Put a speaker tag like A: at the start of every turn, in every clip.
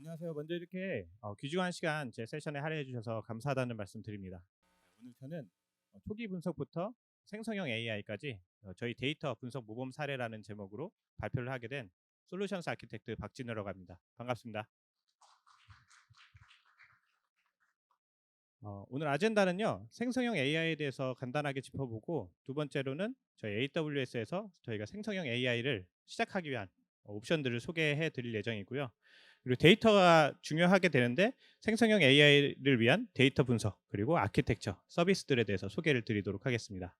A: 안녕하세요. 먼저 이렇게 귀중한 시간 제 세션에 할애해 주셔서 감사하다는 말씀 드립니다. 오늘 저는 초기 분석부터 생성형 AI까지 저희 데이터 분석 모범 사례라는 제목으로 발표를 하게 된 솔루션스 아키텍트 박진우라고 합니다. 반갑습니다. 오늘 아젠다는요. 생성형 AI에 대해서 간단하게 짚어보고 두 번째로는 저희 AWS에서 저희가 생성형 AI를 시작하기 위한 옵션들을 소개해 드릴 예정이고요. 그리고 데이터가 중요하게 되는데 생성형 AI를 위한 데이터 분석 그리고 아키텍처 서비스들에 대해서 소개를 드리도록 하겠습니다.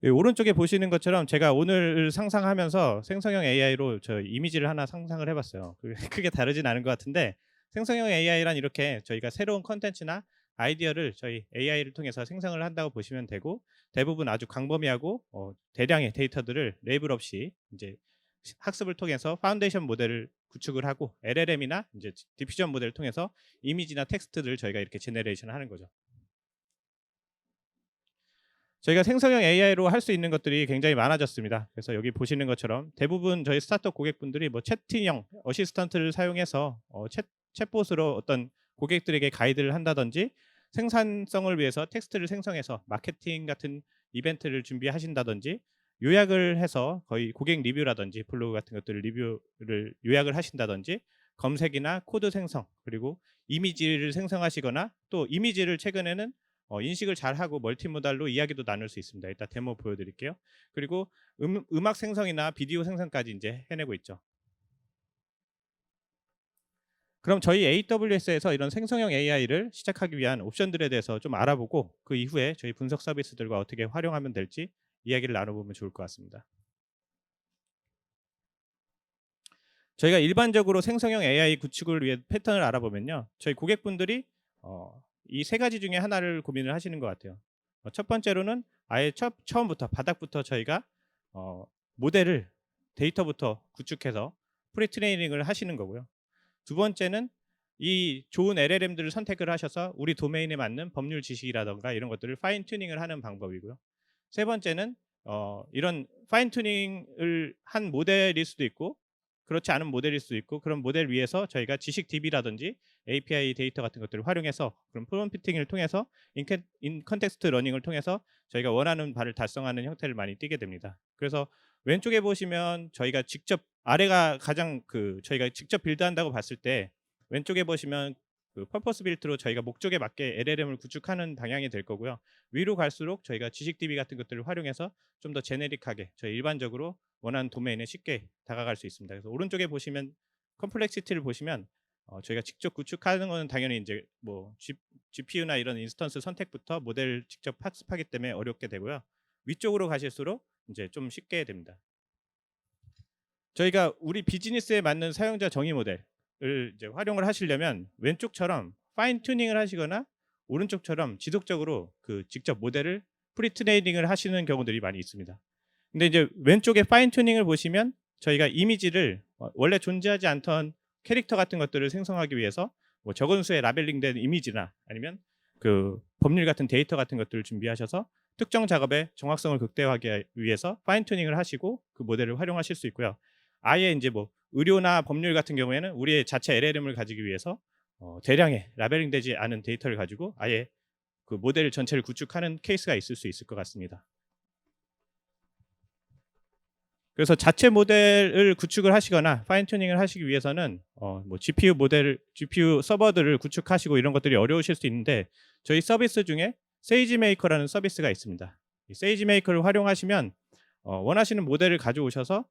A: 오른쪽에 보시는 것처럼 제가 오늘 상상하면서 생성형 AI로 저 이미지를 하나 상상을 해봤어요. 크게 다르진 않은 것 같은데 생성형 AI란 이렇게 저희가 새로운 컨텐츠나 아이디어를 저희 AI를 통해서 생성을 한다고 보시면 되고 대부분 아주 광범위하고 대량의 데이터들을 레이블 없이 이제 학습을 통해서 파운데이션 모델을 구축을 하고 LLM이나 이제 디퓨전 모델을 통해서 이미지나 텍스트를 저희가 이렇게 제너레이션 하는 거죠. 저희가 생성형 AI로 할 수 있는 것들이 굉장히 많아졌습니다. 그래서 여기 보시는 것처럼 대부분 저희 스타트업 고객분들이 뭐 채팅형 어시스턴트를 사용해서 챗봇으로 어떤 고객들에게 가이드를 한다든지 생산성을 위해서 텍스트를 생성해서 마케팅 같은 이벤트를 준비하신다든지 요약을 해서 거의 고객 리뷰라든지 블로그 같은 것들을 리뷰를 요약을 하신다든지 검색이나 코드 생성 그리고 이미지를 생성하시거나 또 이미지를 최근에는 인식을 잘하고 멀티모달로 이야기도 나눌 수 있습니다. 이따 데모 보여드릴게요. 그리고 음악 생성이나 비디오 생성까지 이제 해내고 있죠. 그럼 저희 AWS에서 이런 생성형 AI를 시작하기 위한 옵션들에 대해서 좀 알아보고 그 이후에 저희 분석 서비스들과 어떻게 활용하면 될지 이야기를 나눠보면 좋을 것 같습니다. 저희가 일반적으로 생성형 AI 구축을 위해 패턴을 알아보면요. 저희 고객분들이 이 세 가지 중에 하나를 고민을 하시는 것 같아요. 첫 번째로는 아예 처음부터 바닥부터 저희가 모델을 데이터부터 구축해서 프리트레이닝을 하시는 거고요. 두 번째는 이 좋은 LLM들을 선택을 하셔서 우리 도메인에 맞는 법률 지식이라던가 이런 것들을 파인 튜닝을 하는 방법이고요. 세 번째는 이런 파인 튜닝을 한 모델일 수도 있고 그렇지 않은 모델일 수도 있고 그런 모델 위에서 저희가 지식 DB라든지 API 데이터 같은 것들을 활용해서 그런 프롬프팅을 통해서 인 컨텍스트 러닝을 통해서 저희가 원하는 바를 달성하는 형태를 많이 띠게 됩니다. 그래서 왼쪽에 보시면 저희가 직접 아래가 가장 저희가 직접 빌드한다고 봤을 때 왼쪽에 보시면 퍼포스 빌트로 저희가 목적에 맞게 LLM을 구축하는 방향이 될 거고요. 위로 갈수록 저희가 지식 DB 같은 것들을 활용해서 좀 더 제네릭하게 저희 일반적으로 원하는 도메인에 쉽게 다가갈 수 있습니다. 그래서 오른쪽에 보시면 컴플렉시티를 보시면 저희가 직접 구축하는 거는 당연히 이제 뭐 GPU나 이런 인스턴스 선택부터 모델을 직접 학습하기 때문에 어렵게 되고요. 위쪽으로 가실수록 이제 좀 쉽게 됩니다. 저희가 우리 비즈니스에 맞는 사용자 정의 모델을 이제 활용을 하시려면 왼쪽처럼 파인 튜닝을 하시거나 오른쪽처럼 지속적으로 직접 모델을 프리트레이닝을 하시는 경우들이 많이 있습니다. 근데 이제 왼쪽에 파인 튜닝을 보시면 저희가 이미지를 원래 존재하지 않던 캐릭터 같은 것들을 생성하기 위해서 뭐 적은 수의 라벨링된 이미지나 아니면 법률 같은 데이터 같은 것들을 준비하셔서 특정 작업의 정확성을 극대화하기 위해서 파인 튜닝을 하시고 그 모델을 활용하실 수 있고요. 아예 이제 뭐 의료나 법률 같은 경우에는 우리의 자체 LLM을 가지기 위해서 대량의 라벨링되지 않은 데이터를 가지고 아예 그 모델 전체를 구축하는 케이스가 있을 수 있을 것 같습니다. 그래서 자체 모델을 구축을 하시거나 파인 튜닝을 하시기 위해서는 뭐 GPU 서버들을 구축하시고 이런 것들이 어려우실 수 있는데 저희 서비스 중에 세이지메이커라는 서비스가 있습니다. 이 세이지메이커를 활용하시면 원하시는 모델을 가져오셔서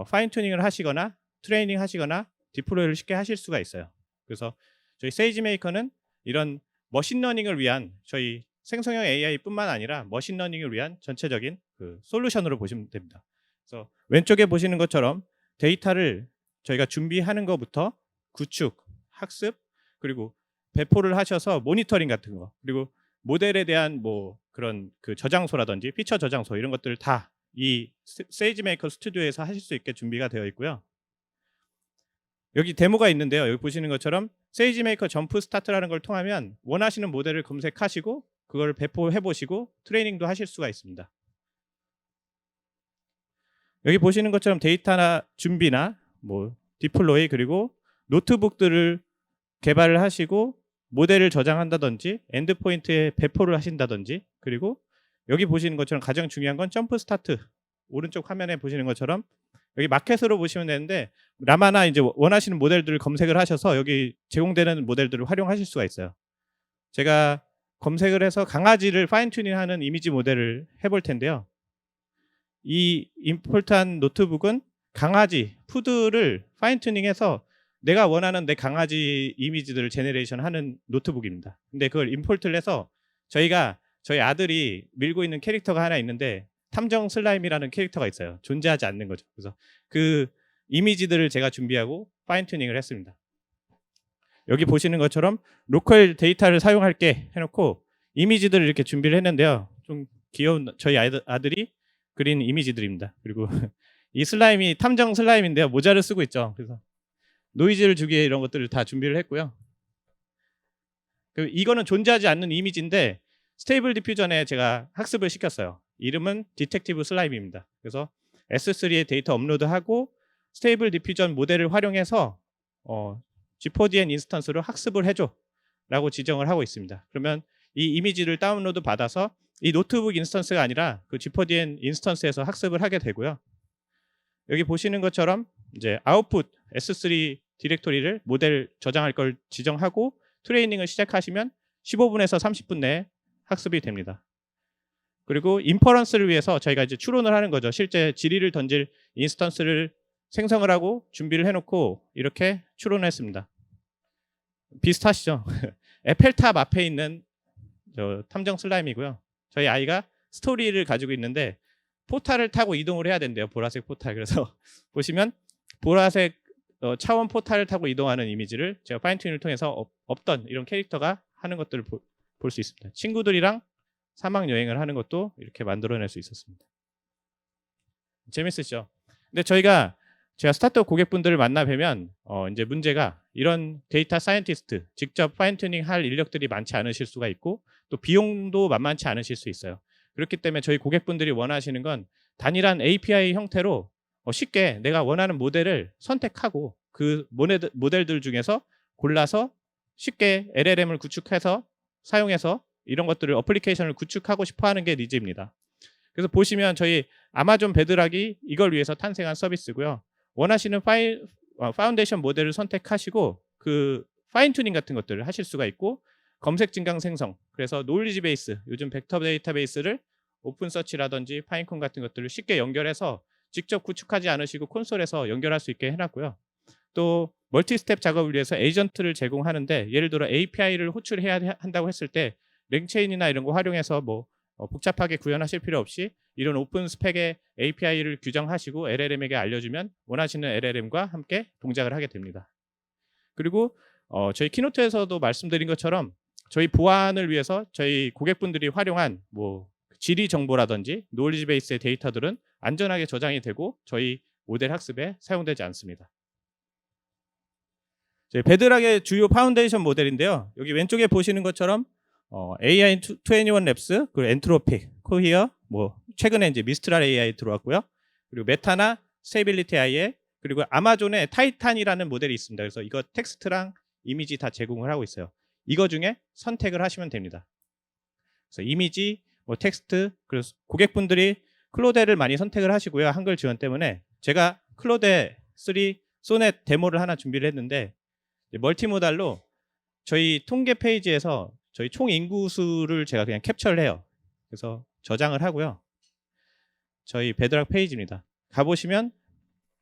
A: 파인 튜닝을 하시거나 트레이닝 하시거나 디플로이를 쉽게 하실 수가 있어요. 그래서 저희 세이지메이커는 이런 머신러닝을 위한 저희 생성형 AI뿐만 아니라 머신러닝을 위한 전체적인 솔루션으로 보시면 됩니다. 그래서 왼쪽에 보시는 것처럼 데이터를 저희가 준비하는 것부터 구축, 학습, 그리고 배포를 하셔서 모니터링 같은 거, 그리고 모델에 대한 뭐 그런 저장소라든지 피처 저장소 이런 것들을 다 이 세이지메이커 스튜디오에서 하실 수 있게 준비가 되어 있고요. 여기 데모가 있는데요. 여기 보시는 것처럼 세이지메이커 점프 스타트라는 걸 통하면 원하시는 모델을 검색하시고 그걸 배포해 보시고 트레이닝도 하실 수가 있습니다. 여기 보시는 것처럼 데이터나 준비나 뭐 디플로이, 그리고 노트북들을 개발을 하시고 모델을 저장한다든지 엔드포인트에 배포를 하신다든지, 그리고 여기 보시는 것처럼 가장 중요한 건 점프 스타트, 오른쪽 화면에 보시는 것처럼 여기 마켓으로 보시면 되는데 라마나 이제 원하시는 모델들을 검색을 하셔서 여기 제공되는 모델들을 활용하실 수가 있어요. 제가 검색을 해서 강아지를 파인 튜닝하는 이미지 모델을 해볼 텐데요. 이 임포트한 노트북은 강아지 푸드를 파인 튜닝해서 내가 원하는 내 강아지 이미지들을 제너레이션 하는 노트북입니다. 근데 그걸 임포트를 해서 저희 아들이 밀고 있는 캐릭터가 하나 있는데 탐정 슬라임이라는 캐릭터가 있어요. 존재하지 않는 거죠. 그래서 그 이미지들을 제가 준비하고 파인 튜닝을 했습니다. 여기 보시는 것처럼 로컬 데이터를 사용할게 해놓고 이미지들을 이렇게 준비를 했는데요. 좀 귀여운 저희 아들이 그린 이미지들입니다. 그리고 이 슬라임이 탐정 슬라임인데요. 모자를 쓰고 있죠. 그래서 노이즈를 주기 위해 이런 것들을 다 준비를 했고요. 이거는 존재하지 않는 이미지인데 스테이블 디퓨전에 제가 학습을 시켰어요. 이름은 디텍티브 슬라임입니다. 그래서 S3에 데이터 업로드하고 스테이블 디퓨전 모델을 활용해서 G4DN 인스턴스로 학습을 해줘 라고 지정을 하고 있습니다. 그러면 이 이미지를 다운로드 받아서 이 노트북 인스턴스가 아니라 그 G4DN 인스턴스에서 학습을 하게 되고요. 여기 보시는 것처럼 이제 아웃풋 S3 디렉토리를 모델 저장할 걸 지정하고 트레이닝을 시작하시면 15분에서 30분 내에 학습이 됩니다. 그리고 인퍼런스를 위해서 저희가 이제 추론을 하는 거죠. 실제 지리를 던질 인스턴스를 생성을 하고 준비를 해놓고 이렇게 추론했습니다. 비슷하시죠? 에펠탑 앞에 있는 저 탐정 슬라임이고요. 저희 아이가 스토리를 가지고 있는데 포탈을 타고 이동을 해야 된대요. 보라색 포탈. 그래서 보시면 보라색 차원 포탈을 타고 이동하는 이미지를 제가 파인튜닝을 통해서 없던 이런 캐릭터가 하는 것들을 볼 수 있습니다. 친구들이랑 사막 여행을 하는 것도 이렇게 만들어낼 수 있었습니다. 재밌으시죠? 근데 제가 스타트업 고객분들을 만나 뵈면 이제 문제가 이런 데이터 사이언티스트 직접 파인튜닝 할 인력들이 많지 않으실 수가 있고 또 비용도 만만치 않으실 수 있어요. 그렇기 때문에 저희 고객분들이 원하시는 건 단일한 API 형태로 쉽게 내가 원하는 모델을 선택하고 그 모델들 중에서 골라서 쉽게 LLM을 구축해서 사용해서 이런 것들을 어플리케이션을 구축하고 싶어 하는 게 니즈입니다. 그래서 보시면 저희 아마존 베드락이 이걸 위해서 탄생한 서비스고요. 원하시는 파운데이션 모델을 선택하시고 그 파인 튜닝 같은 것들을 하실 수가 있고 검색 증강 생성, 그래서 노리지 베이스, 요즘 벡터 데이터베이스를 오픈 서치라든지 파인콘 같은 것들을 쉽게 연결해서 직접 구축하지 않으시고 콘솔에서 연결할 수 있게 해놨고요. 또 멀티 스텝 작업을 위해서 에이전트를 제공하는데 예를 들어 API를 호출해야 한다고 했을 때 랭체인이나 이런 거 활용해서 복잡하게 구현하실 필요 없이 이런 오픈 스펙의 API를 규정하시고 LLM에게 알려주면 원하시는 LLM과 함께 동작을 하게 됩니다. 그리고 저희 키노트에서도 말씀드린 것처럼 저희 보안을 위해서 저희 고객분들이 활용한 지리 정보라든지 노리지 베이스의 데이터들은 안전하게 저장이 되고 저희 모델 학습에 사용되지 않습니다. 베드락의 주요 파운데이션 모델인데요. 여기 왼쪽에 보시는 것처럼 AI21 랩스, 그리고 엔트로픽, 코히어, 최근에 이제 미스트랄 AI 들어왔고요. 그리고 메타나 스테이빌리티 AI, 그리고 아마존의 타이탄이라는 모델이 있습니다. 그래서 이거 텍스트랑 이미지 다 제공을 하고 있어요. 이거 중에 선택을 하시면 됩니다. 그래서 이미지, 텍스트, 그래서 고객분들이 클로데를 많이 선택을 하시고요. 한글 지원 때문에 제가 클로데 3 소넷 데모를 하나 준비를 했는데 멀티모달로 저희 통계 페이지에서 저희 총 인구수를 제가 그냥 캡처를 해요. 그래서 저장을 하고요. 저희 베드락 페이지입니다. 가보시면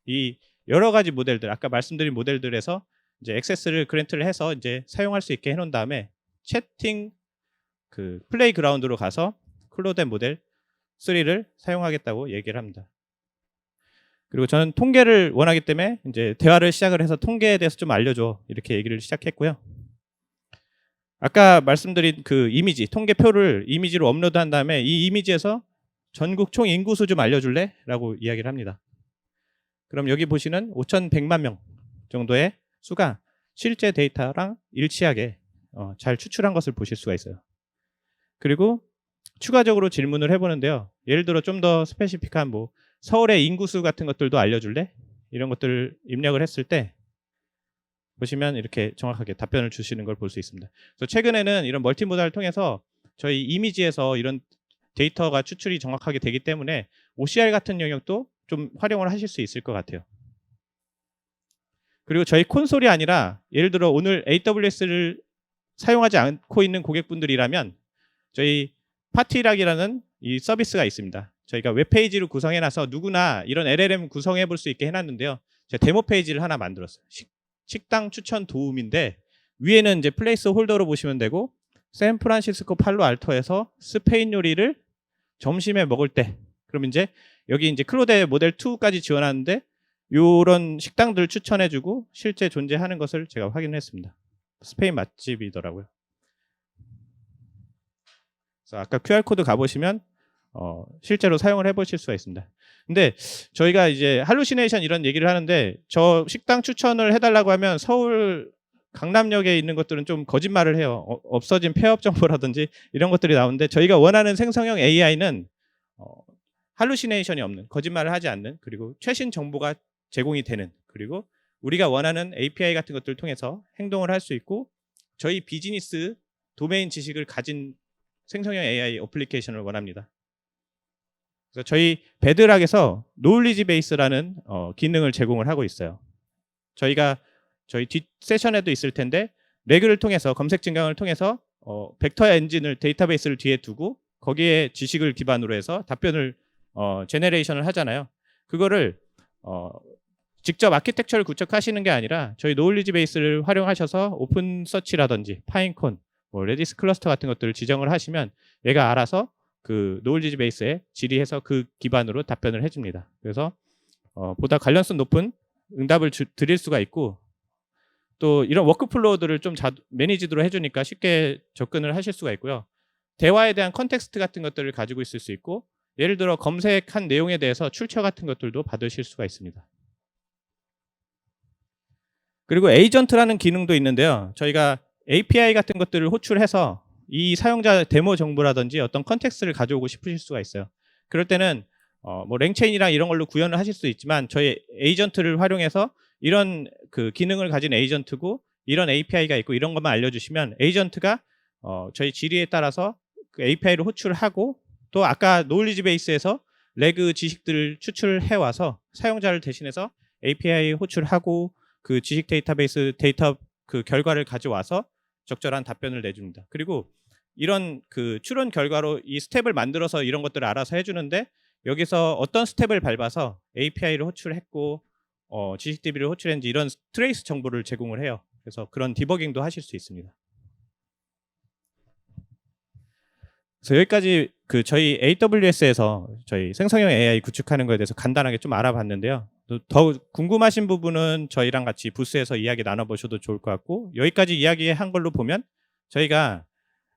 A: 이 여러 가지 모델들, 아까 말씀드린 모델들에서 이제 액세스를 그랜트를 해서 이제 사용할 수 있게 해놓은 다음에 채팅 그 플레이그라운드로 가서 클로데 모델 3를 사용하겠다고 얘기를 합니다. 그리고 저는 통계를 원하기 때문에 이제 대화를 시작을 해서 통계에 대해서 좀 알려줘 이렇게 얘기를 시작했고요. 아까 말씀드린 그 이미지, 통계표를 이미지로 업로드한 다음에 이 이미지에서 전국 총 인구수 좀 알려줄래? 라고 이야기를 합니다. 그럼 여기 보시는 5,100만 명 정도의 수가 실제 데이터랑 일치하게 잘 추출한 것을 보실 수가 있어요. 그리고 추가적으로 질문을 해보는데요. 예를 들어 좀 더 스페시픽한 서울의 인구수 같은 것들도 알려줄래? 이런 것들을 입력을 했을 때 보시면 이렇게 정확하게 답변을 주시는 걸 볼 수 있습니다. 그래서 최근에는 이런 멀티모달을 통해서 저희 이미지에서 이런 데이터가 추출이 정확하게 되기 때문에 OCR 같은 영역도 좀 활용을 하실 수 있을 것 같아요. 그리고 저희 콘솔이 아니라 예를 들어 오늘 AWS를 사용하지 않고 있는 고객분들이라면 저희 파티락이라는 이 서비스가 있습니다. 저희가 웹페이지를 구성해놔서 누구나 이런 LLM 구성해 볼 수 있게 해놨는데요. 제가 데모 페이지를 하나 만들었어요. 식당 추천 도움인데 위에는 이제 플레이스 홀더로 보시면 되고 샌프란시스코 팔로알토에서 스페인 요리를 점심에 먹을 때 그럼 이제 여기 이제 클로데 모델 2까지 지원하는데 이런 식당들 추천해주고 실제 존재하는 것을 제가 확인했습니다. 스페인 맛집이더라고요. 그래서 아까 QR코드 가보시면 실제로 사용을 해보실 수가 있습니다. 근데 저희가 이제 할루시네이션 이런 얘기를 하는데 저 식당 추천을 해달라고 하면 서울 강남역에 있는 것들은 좀 거짓말을 해요. 없어진 폐업 정보라든지 이런 것들이 나오는데 저희가 원하는 생성형 AI는 할루시네이션이 없는, 거짓말을 하지 않는, 그리고 최신 정보가 제공이 되는, 그리고 우리가 원하는 API 같은 것들을 통해서 행동을 할 수 있고 저희 비즈니스 도메인 지식을 가진 생성형 AI 어플리케이션을 원합니다. 그래서 저희 베드락에서 노울리지 베이스라는 기능을 제공을 하고 있어요. 저희가 저희 뒷 세션에도 있을 텐데 레그를 통해서 검색 증강을 통해서 벡터 엔진을 데이터베이스를 뒤에 두고 거기에 지식을 기반으로 해서 답변을 제네레이션을 하잖아요. 그거를 직접 아키텍처를 구축하시는 게 아니라 저희 노울리지 베이스를 활용하셔서 오픈 서치라든지 파인콘, 레디스 클러스터 같은 것들을 지정을 하시면 얘가 알아서 그 노울리지 베이스에 질의해서 그 기반으로 답변을 해줍니다. 그래서 보다 관련성 높은 응답을 드릴 수가 있고 또 이런 워크플로우들을 좀 매니지드로 해주니까 쉽게 접근을 하실 수가 있고요. 대화에 대한 컨텍스트 같은 것들을 가지고 있을 수 있고 예를 들어 검색한 내용에 대해서 출처 같은 것들도 받으실 수가 있습니다. 그리고 에이전트라는 기능도 있는데요. 저희가 API 같은 것들을 호출해서 이 사용자 데모 정보라든지 어떤 컨텍스트를 가져오고 싶으실 수가 있어요. 그럴 때는 뭐 랭체인이랑 이런 걸로 구현을 하실 수 있지만 저희 에이전트를 활용해서 이런 그 기능을 가진 에이전트고 이런 API가 있고 이런 것만 알려주시면 에이전트가 저희 질의에 따라서 그 API를 호출하고 또 아까 노울리지 베이스에서 레그 지식들을 추출해 와서 사용자를 대신해서 API 호출하고 그 지식 데이터베이스 데이터 그 결과를 가져와서 적절한 답변을 내줍니다. 그리고 이런 그 추론 결과로 이 스텝을 만들어서 이런 것들을 알아서 해주는데 여기서 어떤 스텝을 밟아서 API를 호출했고 지식DB를 호출했는지 이런 트레이스 정보를 제공을 해요. 그래서 그런 디버깅도 하실 수 있습니다. 그래서 여기까지 그 저희 AWS에서 저희 생성형 AI 구축하는 것에 대해서 간단하게 좀 알아봤는데요. 더 궁금하신 부분은 저희랑 같이 부스에서 이야기 나눠보셔도 좋을 것 같고 여기까지 이야기한 걸로 보면 저희가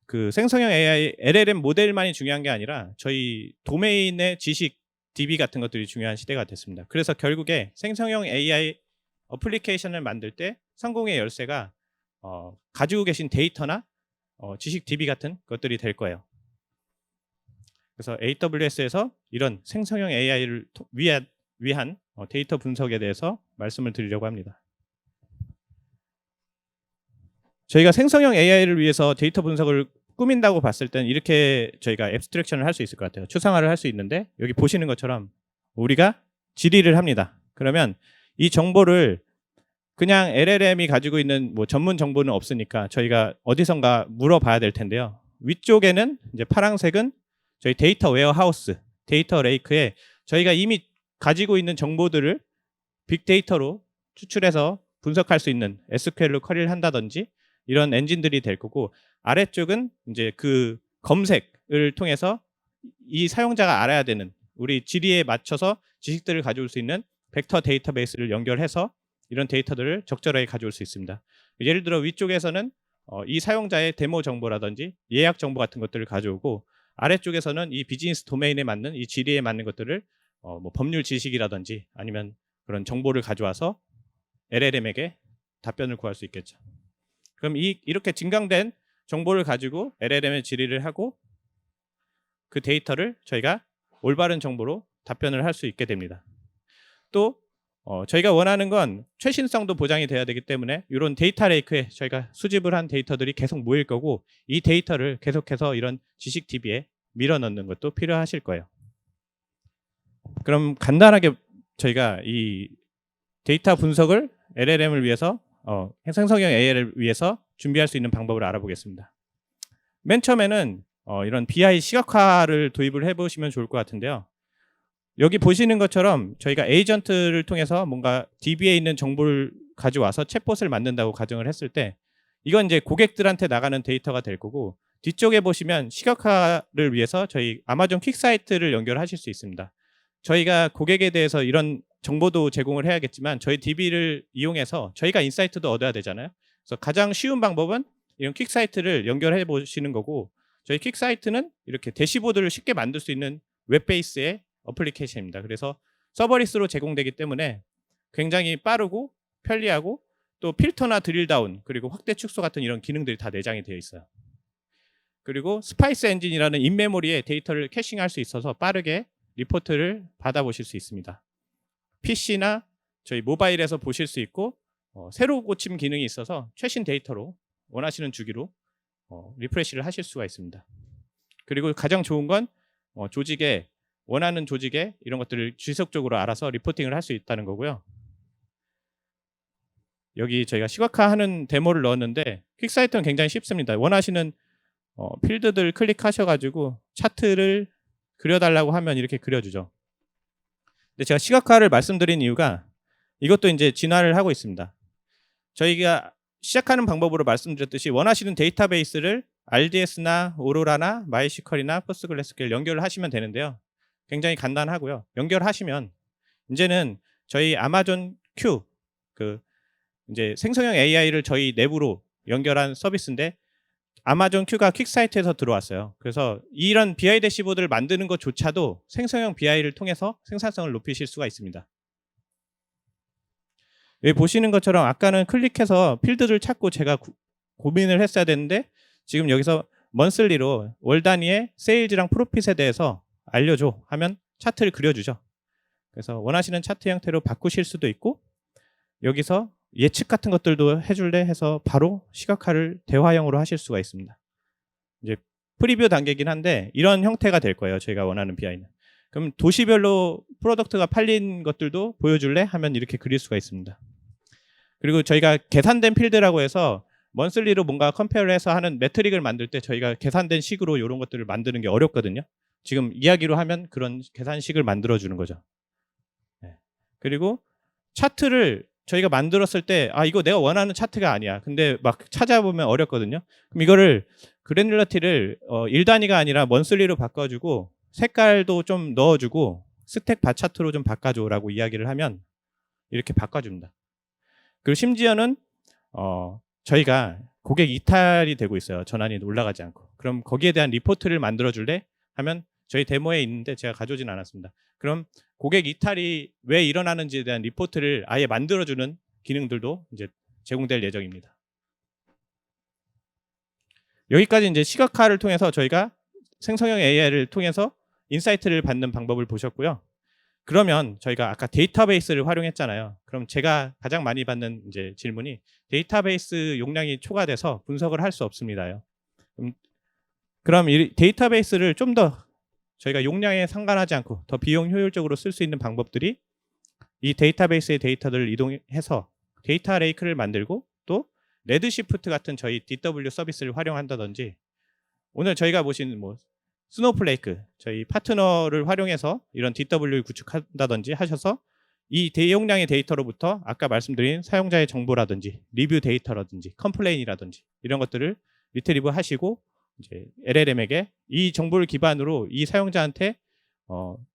A: 그 생성형 AI LLM 모델만이 중요한 게 아니라 저희 도메인의 지식 DB 같은 것들이 중요한 시대가 됐습니다. 그래서 결국에 생성형 AI 어플리케이션을 만들 때 성공의 열쇠가 가지고 계신 데이터나 지식 DB 같은 것들이 될 거예요. 그래서 AWS에서 이런 생성형 AI를 위한 데이터 분석에 대해서 말씀을 드리려고 합니다. 저희가 생성형 AI를 위해서 데이터 분석을 꾸민다고 봤을 때는 이렇게 저희가 앱스트랙션을 할 수 있을 것 같아요. 추상화를 할 수 있는데 여기 보시는 것처럼 우리가 질의를 합니다. 그러면 이 정보를 그냥 LLM이 가지고 있는 뭐 전문 정보는 없으니까 저희가 어디선가 물어봐야 될 텐데요. 위쪽에는 이제 파란색은 저희 데이터 웨어하우스, 데이터 레이크에 저희가 이미 가지고 있는 정보들을 빅데이터로 추출해서 분석할 수 있는 SQL로 쿼리를 한다든지 이런 엔진들이 될 거고 아래쪽은 이제 그 검색을 통해서 이 사용자가 알아야 되는 우리 질의에 맞춰서 지식들을 가져올 수 있는 벡터 데이터베이스를 연결해서 이런 데이터들을 적절하게 가져올 수 있습니다. 예를 들어 위쪽에서는 이 사용자의 데모 정보라든지 예약 정보 같은 것들을 가져오고 아래쪽에서는 이 비즈니스 도메인에 맞는 이 질의에 맞는 것들을 뭐 법률 지식이라든지 아니면 그런 정보를 가져와서 LLM에게 답변을 구할 수 있겠죠. 그럼 이렇게 증강된 정보를 가지고 LLM에 질의를 하고 그 데이터를 저희가 올바른 정보로 답변을 할 수 있게 됩니다. 또 저희가 원하는 건 최신성도 보장이 돼야 되기 때문에 이런 데이터 레이크에 저희가 수집을 한 데이터들이 계속 모일 거고, 이 데이터를 계속해서 이런 지식 DB에 밀어 넣는 것도 필요하실 거예요. 그럼 간단하게 저희가 이 데이터 분석을 LLM을 위해서 생성형 AI를 위해서 준비할 수 있는 방법을 알아보겠습니다. 맨 처음에는 이런 BI 시각화를 도입을 해보시면 좋을 것 같은데요. 여기 보시는 것처럼 저희가 에이전트를 통해서 뭔가 DB에 있는 정보를 가져와서 챗봇을 만든다고 가정을 했을 때, 이건 이제 고객들한테 나가는 데이터가 될 거고, 뒤쪽에 보시면 시각화를 위해서 저희 아마존 퀵사이트를 연결하실 수 있습니다. 저희가 고객에 대해서 이런 정보도 제공을 해야겠지만 저희 DB를 이용해서 저희가 인사이트도 얻어야 되잖아요. 그래서 가장 쉬운 방법은 이런 퀵사이트를 연결해 보시는 거고, 저희 퀵사이트는 이렇게 대시보드를 쉽게 만들 수 있는 웹베이스의 어플리케이션입니다. 그래서 서버리스로 제공되기 때문에 굉장히 빠르고 편리하고, 또 필터나 드릴다운 그리고 확대 축소 같은 이런 기능들이 다 내장이 되어 있어요. 그리고 스파이스 엔진이라는 인메모리에 데이터를 캐싱할 수 있어서 빠르게 리포트를 받아보실 수 있습니다. PC나 저희 모바일에서 보실 수 있고, 새로 고침 기능이 있어서 최신 데이터로 원하시는 주기로 리프레시를 하실 수가 있습니다. 그리고 가장 좋은 건 조직에 원하는 조직에 이런 것들을 지속적으로 알아서 리포팅을 할 수 있다는 거고요. 여기 저희가 시각화하는 데모를 넣었는데, 퀵사이트는 굉장히 쉽습니다. 원하시는 필드들 클릭하셔가지고 차트를 그려달라고 하면 이렇게 그려주죠. 근데 제가 시각화를 말씀드린 이유가 이것도 이제 진화를 하고 있습니다. 저희가 시작하는 방법으로 말씀드렸듯이 원하시는 데이터베이스를 RDS나 오로라나 마이시컬이나 포스트그레스QL 연결을 하시면 되는데요. 굉장히 간단하고요. 연결하시면 이제는 저희 아마존 큐, 이제 생성형 AI를 저희 내부로 연결한 서비스인데, 아마존 큐가 퀵사이트에서 들어왔어요. 그래서 이런 BI 대시보드를 만드는 것조차도 생성형 BI를 통해서 생산성을 높이실 수가 있습니다. 여기 보시는 것처럼 아까는 클릭해서 필드를 찾고 제가 고민을 했어야 되는데, 지금 여기서 먼슬리로 월 단위의 세일즈랑 프로핏에 대해서 알려줘 하면 차트를 그려주죠. 그래서 원하시는 차트 형태로 바꾸실 수도 있고, 여기서 예측 같은 것들도 해줄래 해서 바로 시각화를 대화형으로 하실 수가 있습니다. 이제 프리뷰 단계긴 한데 이런 형태가 될 거예요. 저희가 원하는 BI는. 그럼 도시별로 프로덕트가 팔린 것들도 보여줄래 하면 이렇게 그릴 수가 있습니다. 그리고 저희가 계산된 필드라고 해서 먼슬리로 뭔가 컴페어를 해서 하는 매트릭을 만들 때 저희가 계산된 식으로 이런 것들을 만드는 게 어렵거든요. 지금 이야기로 하면 그런 계산식을 만들어주는 거죠. 네. 그리고 차트를 저희가 만들었을 때 이거 내가 원하는 차트가 아니야. 근데 막 찾아보면 어렵거든요. 그럼 이거를 그래놀러티를 1단위가 아니라 먼슬리로 바꿔주고 색깔도 좀 넣어주고 스택 바 차트로 좀 바꿔줘라고 이야기를 하면 이렇게 바꿔줍니다. 그리고 심지어는 저희가 고객 이탈이 되고 있어요. 전환이 올라가지 않고. 그럼 거기에 대한 리포트를 만들어줄래? 하면 저희 데모에 있는데 제가 가져오진 않았습니다. 그럼 고객 이탈이 왜 일어나는지에 대한 리포트를 아예 만들어주는 기능들도 이제 제공될 예정입니다. 여기까지 이제 시각화를 통해서 저희가 생성형 AI를 통해서 인사이트를 받는 방법을 보셨고요. 그러면 저희가 아까 데이터베이스를 활용했잖아요. 그럼 제가 가장 많이 받는 이제 질문이, 데이터베이스 용량이 초과돼서 분석을 할 수 없습니다요. 그럼 이 데이터베이스를 좀 더 저희가 용량에 상관하지 않고 더 비용 효율적으로 쓸 수 있는 방법들이, 이 데이터베이스의 데이터들을 이동해서 데이터 레이크를 만들고, 또 레드시프트 같은 저희 DW 서비스를 활용한다든지, 오늘 저희가 보신 스노우플레이크 저희 파트너를 활용해서 이런 DW를 구축한다든지 하셔서 이 대용량의 데이터로부터 아까 말씀드린 사용자의 정보라든지 리뷰 데이터라든지 컴플레인이라든지 이런 것들을 리트리브 하시고, 이제 LLM에게 이 정보를 기반으로 이 사용자한테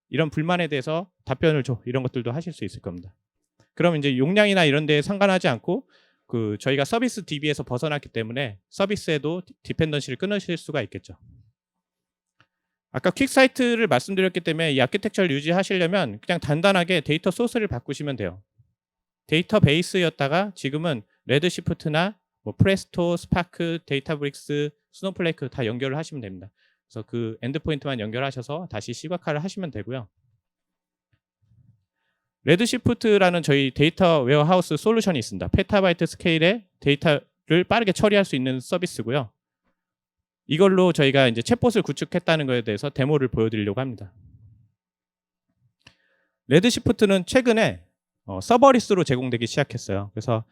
A: 이런 불만에 대해서 답변을 줘, 이런 것들도 하실 수 있을 겁니다. 그럼 이제 용량이나 이런 데에 상관하지 않고 저희가 서비스 DB에서 벗어났기 때문에 서비스에도 디펜던시를 끊으실 수가 있겠죠. 아까 퀵사이트를 말씀드렸기 때문에 이 아키텍처를 유지하시려면 그냥 단단하게 데이터 소스를 바꾸시면 돼요. 데이터베이스였다가 지금은 레드시프트나 프레스토, 스파크, 데이터브릭스, 스노우플레이크 다 연결을 하시면 됩니다. 그래서 그 엔드포인트만 연결하셔서 다시 시각화를 하시면 되고요. 레드시프트라는 저희 데이터 웨어하우스 솔루션이 있습니다. 페타바이트 스케일의 데이터를 빠르게 처리할 수 있는 서비스고요. 이걸로 저희가 이제 챗봇을 구축했다는 것에 대해서 데모를 보여드리려고 합니다. 레드시프트는 최근에 서버리스로 제공되기 시작했어요. 그래서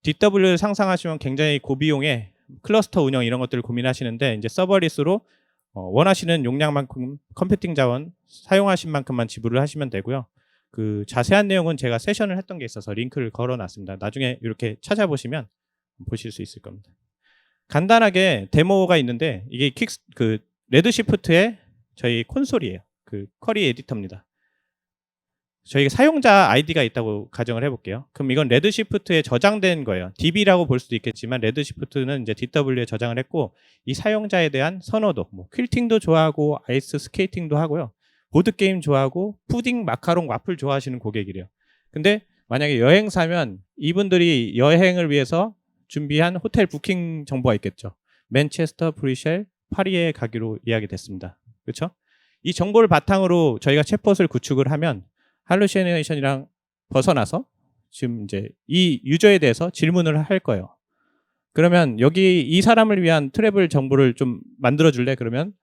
A: DW 상상하시면 굉장히 고비용의 클러스터 운영 이런 것들을 고민하시는데 이제 서버리스로 원하시는 용량만큼 컴퓨팅 자원 사용하신 만큼만 지불을 하시면 되고요. 그 자세한 내용은 제가 세션을 했던 게 있어서 링크를 걸어놨습니다. 나중에 이렇게 찾아보시면 보실 수 있을 겁니다. 간단하게 데모가 있는데 이게 그 레드시프트의 저희 콘솔이에요. 그 쿼리 에디터입니다. 저희가 사용자 아이디가 있다고 가정을 해볼게요. 그럼 이건 레드시프트에 저장된 거예요. DB라고 볼 수도 있겠지만 레드시프트는 이제 DW에 저장을 했고 이 사용자에 대한 선호도, 뭐 퀼팅도 좋아하고 아이스 스케이팅도 하고요. 보드 게임 좋아하고 푸딩, 마카롱, 와플 좋아하시는 고객이래요. 근데 만약에 여행사면 이분들이 여행을 위해서 준비한 호텔 부킹 정보가 있겠죠. 맨체스터, 브뤼셀, 파리에 가기로 이야기됐습니다. 그렇죠? 이 정보를 바탕으로 저희가 챗봇을 구축을 하면 할루시네이션이랑 벗어나서 지금 이제 이 유저에 대해서 질문을 할 거예요. 그러면 여기 이 사람을 위한 트래블 정보를 좀 만들어 줄래? 그러면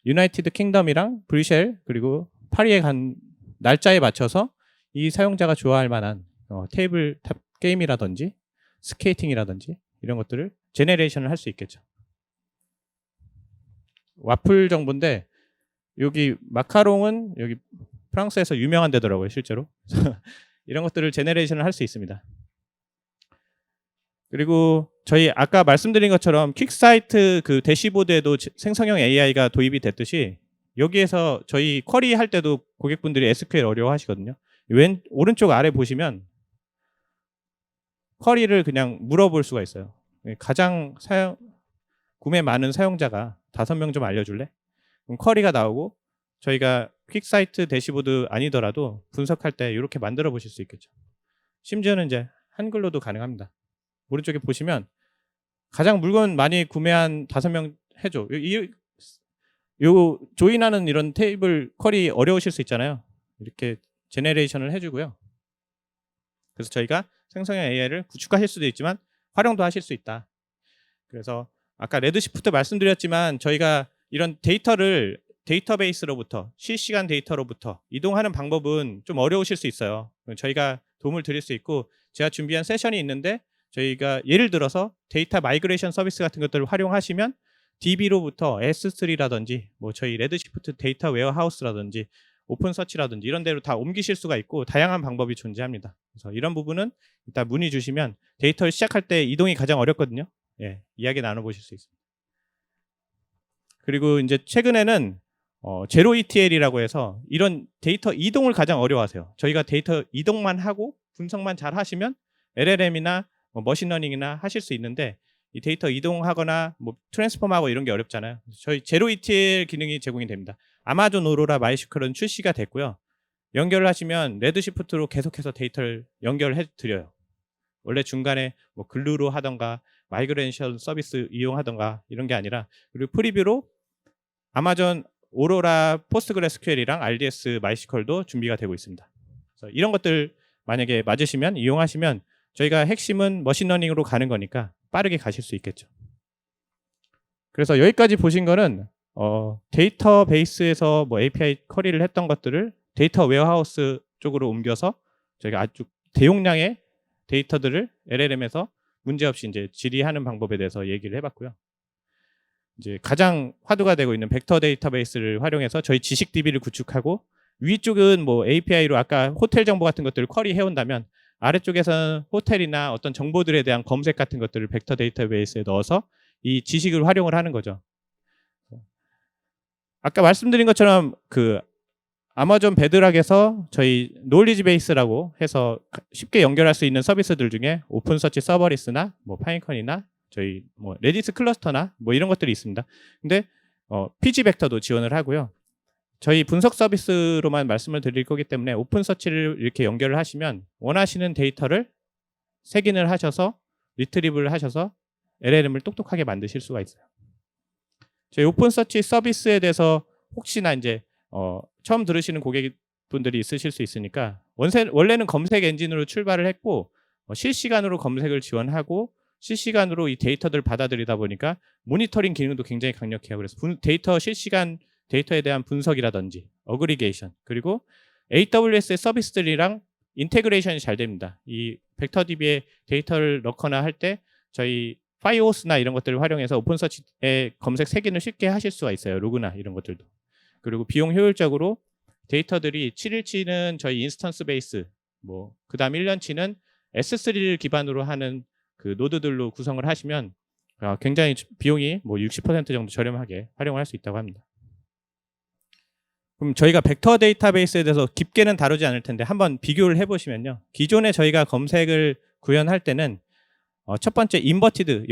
A: 유나이티드 킹덤이랑 브뤼셀 그리고 파리에 간 날짜에 맞춰서 이 사용자가 좋아할 만한 테이블탑 게임이라든지 스케이팅이라든지 이런 것들을 제네레이션을 할 수 있겠죠. 와플 정보인데 여기 마카롱은 여기 프랑스에서 유명한 데더라고요, 실제로. 이런 것들을 제네레이션을 할 수 있습니다. 그리고 저희 아까 말씀드린 것처럼 퀵사이트 그 대시보드에도 생성형 AI가 도입이 됐듯이 여기에서 저희 쿼리 할 때도 고객분들이 SQL 어려워하시거든요. 오른쪽 아래 보시면 쿼리를 그냥 물어볼 수가 있어요. 가장 구매 많은 사용자가 5명 좀 알려줄래? 그럼 쿼리가 나오고 저희가 퀵사이트 대시보드 아니더라도 분석할 때 이렇게 만들어 보실 수 있겠죠. 심지어는 이제 한글로도 가능합니다. 오른쪽에 보시면 가장 물건 많이 구매한 5명 해줘. 요 조인하는 이런 테이블 쿼리 어려우실 수 있잖아요. 이렇게 제네레이션을 해주고요. 그래서 저희가 생성형 AI를 구축하실 수도 있지만 활용도 하실 수 있다. 그래서 아까 레드시프트 말씀드렸지만 저희가 이런 데이터를 데이터베이스로부터 실시간 데이터로부터 이동하는 방법은 좀 어려우실 수 있어요. 저희가 도움을 드릴 수 있고 제가 준비한 세션이 있는데 저희가 예를 들어서 데이터 마이그레이션 서비스 같은 것들을 활용하시면 DB로부터 S3라든지 뭐 저희 레드시프트 데이터 웨어하우스라든지 오픈서치라든지 이런 데로 다 옮기실 수가 있고 다양한 방법이 존재합니다. 그래서 이런 부분은 이따 문의 주시면 데이터를 시작할 때 이동이 가장 어렵거든요. 예, 이야기 나눠보실 수 있습니다. 그리고 이제 최근에는 제로 ETL이라고 해서 이런 데이터 이동을 가장 어려워하세요. 저희가 데이터 이동만 하고 분석만 잘 하시면 LLM이나 머신러닝이나 하실 수 있는데 이 데이터 이동하거나 뭐 트랜스폼하고 이런 게 어렵잖아요. 저희 제로 ETL 기능이 제공이 됩니다. 아마존 오로라 마이스퀄은 출시가 됐고요. 연결을 하시면 레드시프트로 계속해서 데이터를 연결해 드려요. 원래 중간에 뭐 글루로 하던가 마이그레이션 서비스 이용하던가 이런 게 아니라 그리고 프리뷰로 아마존 오로라 포스트그레스QL이랑 RDS 마이스퀄도 준비가 되고 있습니다. 그래서 이런 것들 만약에 맞으시면 이용하시면 저희가 핵심은 머신러닝으로 가는 거니까 빠르게 가실 수 있겠죠. 그래서 여기까지 보신 거는 데이터베이스에서 뭐 API 쿼리를 했던 것들을 데이터 웨어하우스 쪽으로 옮겨서 저희가 아주 대용량의 데이터들을 LLM에서 문제없이 이제 질의하는 방법에 대해서 얘기를 해봤고요. 이제 가장 화두가 되고 있는 벡터 데이터베이스를 활용해서 저희 지식 DB를 구축하고 위쪽은 뭐 API로 아까 호텔 정보 같은 것들을 쿼리 해온다면 아래쪽에서는 호텔이나 어떤 정보들에 대한 검색 같은 것들을 벡터 데이터베이스에 넣어서 이 지식을 활용을 하는 거죠. 아까 말씀드린 것처럼 그 아마존 베드락에서 저희 노리지 베이스라고 해서 쉽게 연결할 수 있는 서비스들 중에 오픈서치 서버리스나 뭐 파인컨이나 저희 뭐 레디스 클러스터나 뭐 이런 것들이 있습니다. 근데 PG 벡터도 지원을 하고요. 저희 분석 서비스로만 말씀을 드릴 거기 때문에 오픈서치를 이렇게 연결을 하시면 원하시는 데이터를 색인을 하셔서 리트리브를 하셔서 LLM을 똑똑하게 만드실 수가 있어요. 저희 오픈서치 서비스에 대해서 혹시나 이제 처음 들으시는 고객분들이 있으실 수 있으니까 원래는 검색 엔진으로 출발을 했고 실시간으로 검색을 지원하고 실시간으로 이 데이터들을 받아들이다 보니까 모니터링 기능도 굉장히 강력해요. 그래서 데이터 실시간 데이터에 대한 분석이라든지 어그리게이션, 그리고 AWS의 서비스들이랑 인테그레이션이 잘 됩니다. 이 벡터DB에 데이터를 넣거나 할 때 저희 파이오스나 이런 것들을 활용해서 오픈서치의 검색 색인을 쉽게 하실 수가 있어요. 로그나 이런 것들도. 그리고 비용 효율적으로 데이터들이 7일치는 저희 인스턴스 베이스, 뭐 그다음 1년치는 S3를 기반으로 하는 그 노드들로 구성을 하시면 굉장히 비용이 뭐 60% 정도 저렴하게 활용을 할 수 있다고 합니다. 그럼 저희가 벡터 데이터베이스에 대해서 깊게는 다루지 않을 텐데 한번 비교를 해보시면요. 기존에 저희가 검색을 구현할 때는 첫 번째 인버티드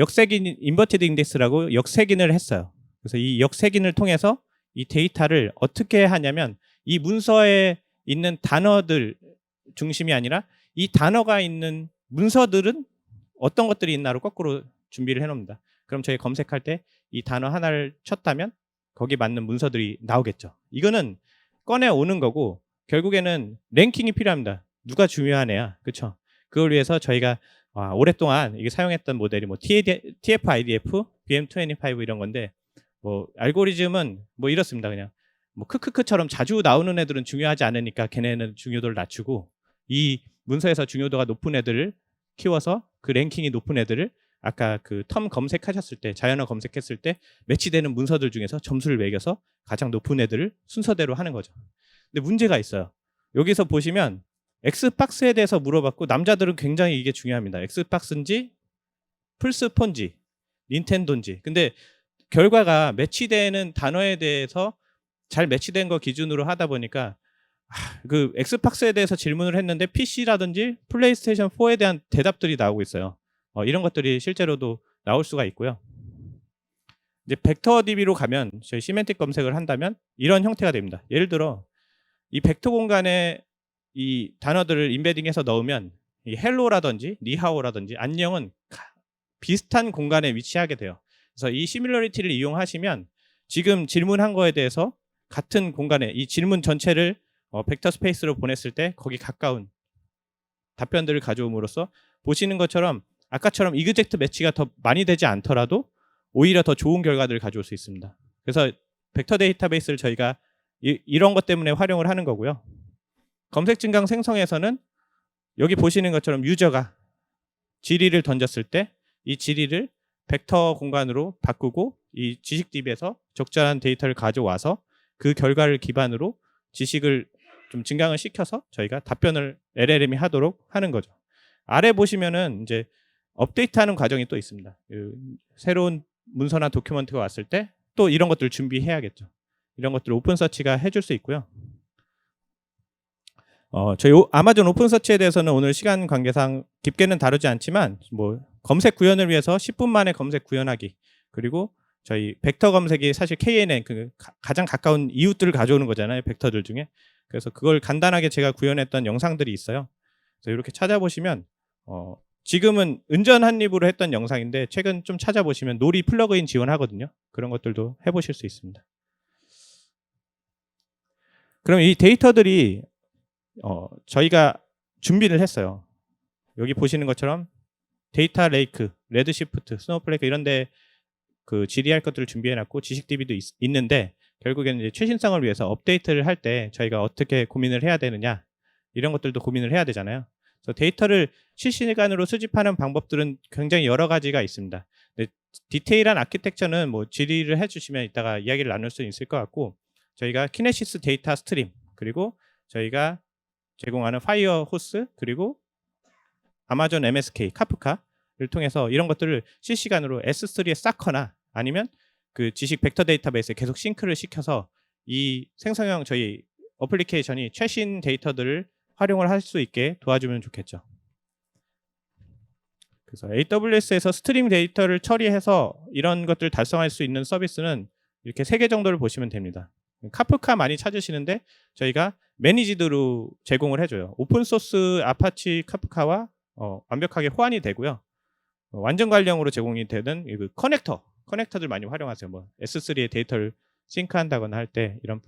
A: 인덱스라고 역색인을 했어요. 그래서 이 역색인을 통해서 이 데이터를 어떻게 하냐면 이 문서에 있는 단어들 중심이 아니라 이 단어가 있는 문서들은 어떤 것들이 있나로 거꾸로 준비를 해놓습니다. 그럼 저희 검색할 때 이 단어 하나를 쳤다면 거기에 맞는 문서들이 나오겠죠. 이거는 꺼내오는 거고 결국에는 랭킹이 필요합니다. 누가 중요한 애야, 그렇죠? 그걸 위해서 저희가 오랫동안 이게 사용했던 모델이 뭐 TF-IDF, BM25 이런 건데 뭐 알고리즘은 뭐 이렇습니다. 그냥 뭐 크크크처럼 자주 나오는 애들은 중요하지 않으니까 걔네는 중요도를 낮추고 이 문서에서 중요도가 높은 애들을 키워서 그 랭킹이 높은 애들을 아까 그 텀 검색하셨을 때 자연어 검색했을 때 매치되는 문서들 중에서 점수를 매겨서 가장 높은 애들을 순서대로 하는 거죠. 근데 문제가 있어요. 여기서 보시면 엑스박스에 대해서 물어봤고 남자들은 굉장히 이게 중요합니다. 엑스박스인지 플스폰지 닌텐도인지. 근데 결과가 매치되는 단어에 대해서 잘 매치된 거 기준으로 하다 보니까 그 엑스박스에 대해서 질문을 했는데 PC라든지 플레이스테이션 4에 대한 대답들이 나오고 있어요. 이런 것들이 실제로도 나올 수가 있고요. 이제 벡터DB로 가면 저희 시멘틱 검색을 한다면 이런 형태가 됩니다. 예를 들어 이 벡터 공간에 이 단어들을 인베딩해서 넣으면 이 헬로라든지 니하오라든지 안녕은 비슷한 공간에 위치하게 돼요. 그래서 이 시뮬러리티를 이용하시면 지금 질문한 거에 대해서 같은 공간에 이 질문 전체를 벡터 스페이스로 보냈을 때 거기 가까운 답변들을 가져옴으로써 보시는 것처럼 아까처럼 이그젝트 매치가 더 많이 되지 않더라도 오히려 더 좋은 결과들을 가져올 수 있습니다. 그래서 벡터 데이터베이스를 저희가 이런 것 때문에 활용을 하는 거고요. 검색 증강 생성에서는 여기 보시는 것처럼 유저가 질의를 던졌을 때 이 질의를 벡터 공간으로 바꾸고 이 지식DB에서 적절한 데이터를 가져와서 그 결과를 기반으로 지식을 좀 증강을 시켜서 저희가 답변을 LLM이 하도록 하는 거죠. 아래 보시면은 이제 업데이트하는 과정이 또 있습니다. 새로운 문서나 도큐먼트가 왔을 때 또 이런 것들을 준비해야겠죠. 이런 것들을 오픈서치가 해줄 수 있고요. 저희 아마존 오픈서치에 대해서는 오늘 시간 관계상 깊게는 다루지 않지만 뭐 검색 구현을 위해서 10분 만에 검색 구현하기, 그리고 저희 벡터 검색이 사실 KNN 가장 가까운 이웃들을 가져오는 거잖아요. 벡터들 중에. 그래서 그걸 간단하게 제가 구현했던 영상들이 있어요. 그래서 이렇게 찾아보시면 지금은 은전 한입으로 했던 영상인데 최근 좀 찾아보시면 놀이 플러그인 지원하거든요. 그런 것들도 해보실 수 있습니다. 그럼 이 데이터들이 저희가 준비를 했어요. 여기 보시는 것처럼 데이터 레이크, 레드시프트, 스노우플레이크 이런데 그 질의할 것들을 준비해놨고 지식DB도 있는데 결국에는 이제 최신성을 위해서 업데이트를 할 때 저희가 어떻게 고민을 해야 되느냐 이런 것들도 고민을 해야 되잖아요. 그래서 데이터를 실시간으로 수집하는 방법들은 굉장히 여러 가지가 있습니다. 디테일한 아키텍처는 뭐 질의를 해주시면 이따가 이야기를 나눌 수 있을 것 같고 저희가 키네시스 데이터 스트림 그리고 저희가 제공하는 파이어호스 그리고 아마존 MSK, 카프카를 통해서 이런 것들을 실시간으로 S3에 쌓거나 아니면 그 지식 벡터 데이터베이스에 계속 싱크를 시켜서 이 생성형 저희 어플리케이션이 최신 데이터들을 활용을 할 수 있게 도와주면 좋겠죠. 그래서 AWS에서 스트림 데이터를 처리해서 이런 것들을 달성할 수 있는 서비스는 이렇게 3개 정도를 보시면 됩니다. 카프카 많이 찾으시는데 저희가 매니지드로 제공을 해줘요. 오픈소스 아파치 카프카와 완벽하게 호환이 되고요. 완전 관리형으로 제공이 되는 그 커넥터들 많이 활용하세요. 뭐 S3에 데이터를 싱크한다거나 할 때 이런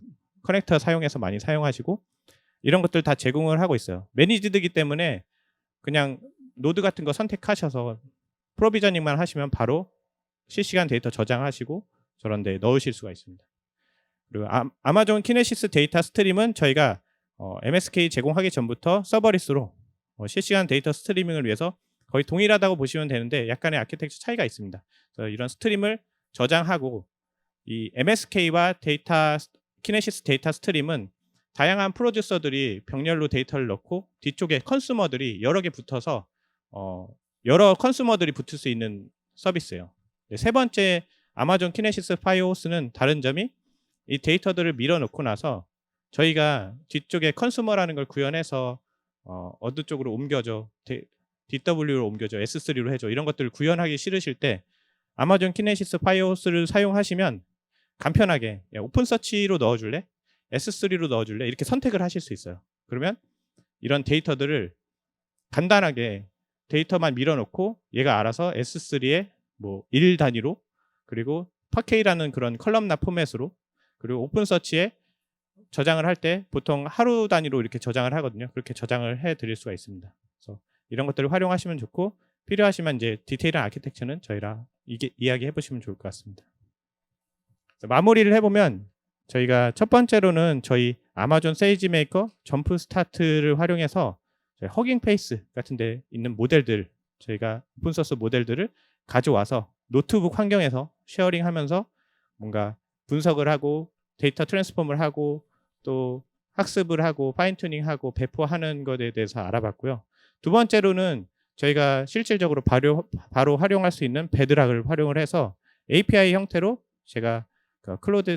A: 커넥터 사용해서 많이 사용하시고 이런 것들 다 제공을 하고 있어요. 매니지드이기 때문에 그냥 노드 같은 거 선택하셔서 프로비저닝만 하시면 바로 실시간 데이터 저장하시고 저런 데 넣으실 수가 있습니다. 그리고 아마존 키네시스 데이터 스트림은 저희가 MSK 제공하기 전부터 서버리스로 실시간 데이터 스트리밍을 위해서 거의 동일하다고 보시면 되는데 약간의 아키텍처 차이가 있습니다. 그래서 이런 스트림을 저장하고 이 MSK와 키네시스 데이터 스트림은 다양한 프로듀서들이 병렬로 데이터를 넣고 뒤쪽에 컨슈머들이 여러 개 붙어서 여러 컨슈머들이 붙을 수 있는 서비스예요. 세 번째 아마존 키네시스 파이어호스는 다른 점이 이 데이터들을 밀어넣고 나서 저희가 뒤쪽에 컨슈머라는 걸 구현해서 어느 쪽으로 옮겨줘, DW로 옮겨줘, S3로 해줘 이런 것들을 구현하기 싫으실 때 아마존 키네시스 파이어호스를 사용하시면 간편하게 오픈서치로 넣어줄래? S3로 넣어줄래? 이렇게 선택을 하실 수 있어요. 그러면 이런 데이터들을 간단하게 데이터만 밀어넣고 얘가 알아서 S3에 뭐 1 단위로 그리고 파케이라는 그런 컬럼나 포맷으로 그리고 오픈서치에 저장을 할 때 보통 하루 단위로 이렇게 저장을 하거든요. 그렇게 저장을 해 드릴 수가 있습니다. 그래서 이런 것들을 활용하시면 좋고 필요하시면 이제 디테일한 아키텍처는 저희랑 이야기해 보시면 좋을 것 같습니다. 마무리를 해보면 저희가 첫 번째로는 저희 아마존 세이지메이커 점프 스타트를 활용해서 허깅 페이스 같은 데 있는 모델들 저희가 오픈소스 모델들을 가져와서 노트북 환경에서 쉐어링하면서 뭔가 분석을 하고 데이터 트랜스폼을 하고 또 학습을 하고 파인튜닝하고 배포하는 것에 대해서 알아봤고요. 두 번째로는 저희가 실질적으로 바로 활용할 수 있는 베드락을 활용을 해서 API 형태로 제가 클로드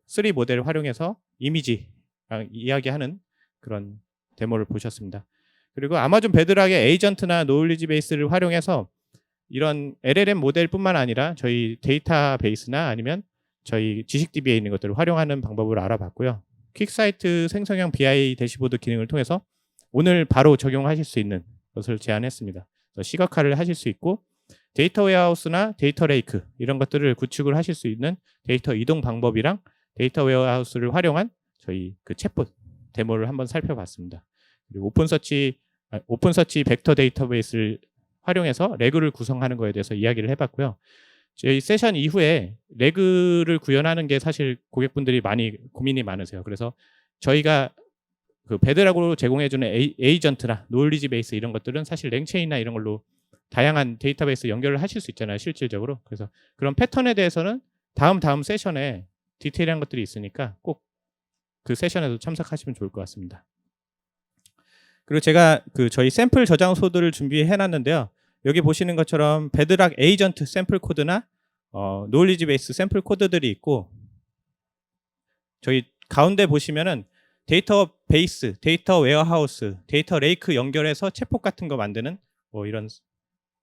A: 3 모델을 활용해서 이미지랑 이야기하는 그런 데모를 보셨습니다. 그리고 아마존 베드락의 에이전트나 노을리지 베이스를 활용해서 이런 LLM 모델뿐만 아니라 저희 데이터베이스나 아니면 저희 지식 DB에 있는 것들을 활용하는 방법을 알아봤고요. 퀵사이트 생성형 BI 대시보드 기능을 통해서 오늘 바로 적용하실 수 있는 것을 제안했습니다. 시각화를 하실 수 있고 데이터 웨어하우스나 데이터 레이크 이런 것들을 구축을 하실 수 있는 데이터 이동 방법이랑 데이터 웨어하우스를 활용한 저희 그 챗봇 데모를 한번 살펴봤습니다. 그리고 오픈서치 벡터 데이터베이스를 활용해서 레그를 구성하는 것에 대해서 이야기를 해봤고요. 저희 세션 이후에 레그를 구현하는 게 사실 고객분들이 많이 고민이 많으세요. 그래서 저희가 그 베드락으로 제공해주는 에이전트나 노을리지 베이스 이런 것들은 사실 랭체인이나 이런 걸로 다양한 데이터베이스 연결을 하실 수 있잖아요. 실질적으로. 그래서 그런 패턴에 대해서는 다음 세션에 디테일한 것들이 있으니까 꼭 그 세션에도 참석하시면 좋을 것 같습니다. 그리고 제가 그 저희 샘플 저장소들을 준비해 놨는데요. 여기 보시는 것처럼 베드락 에이전트 샘플 코드나 노을리지 베이스 샘플 코드들이 있고 저희 가운데 보시면은 데이터 베이스, 데이터 웨어하우스, 데이터 레이크 연결해서 챗봇 같은 거 만드는 뭐 이런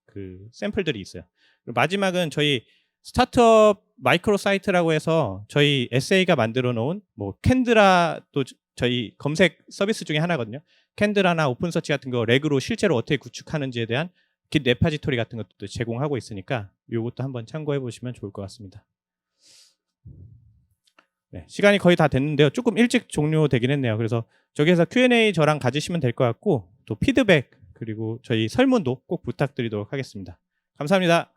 A: 그 샘플들이 있어요. 그리고 마지막은 저희 스타트업 마이크로 사이트라고 해서 저희 SA가 만들어 놓은 뭐 캔드라도 저희 검색 서비스 중에 하나거든요. 캔드라나 오픈서치 같은 거 레그로 실제로 어떻게 구축하는지에 대한 깃 레파지토리 같은 것도 제공하고 있으니까 이것도 한번 참고해 보시면 좋을 것 같습니다. 네, 시간이 거의 다 됐는데요. 조금 일찍 종료되긴 했네요. 그래서 저기에서 Q&A 저랑 가지시면 될 것 같고 또 피드백 그리고 저희 설문도 꼭 부탁드리도록 하겠습니다. 감사합니다.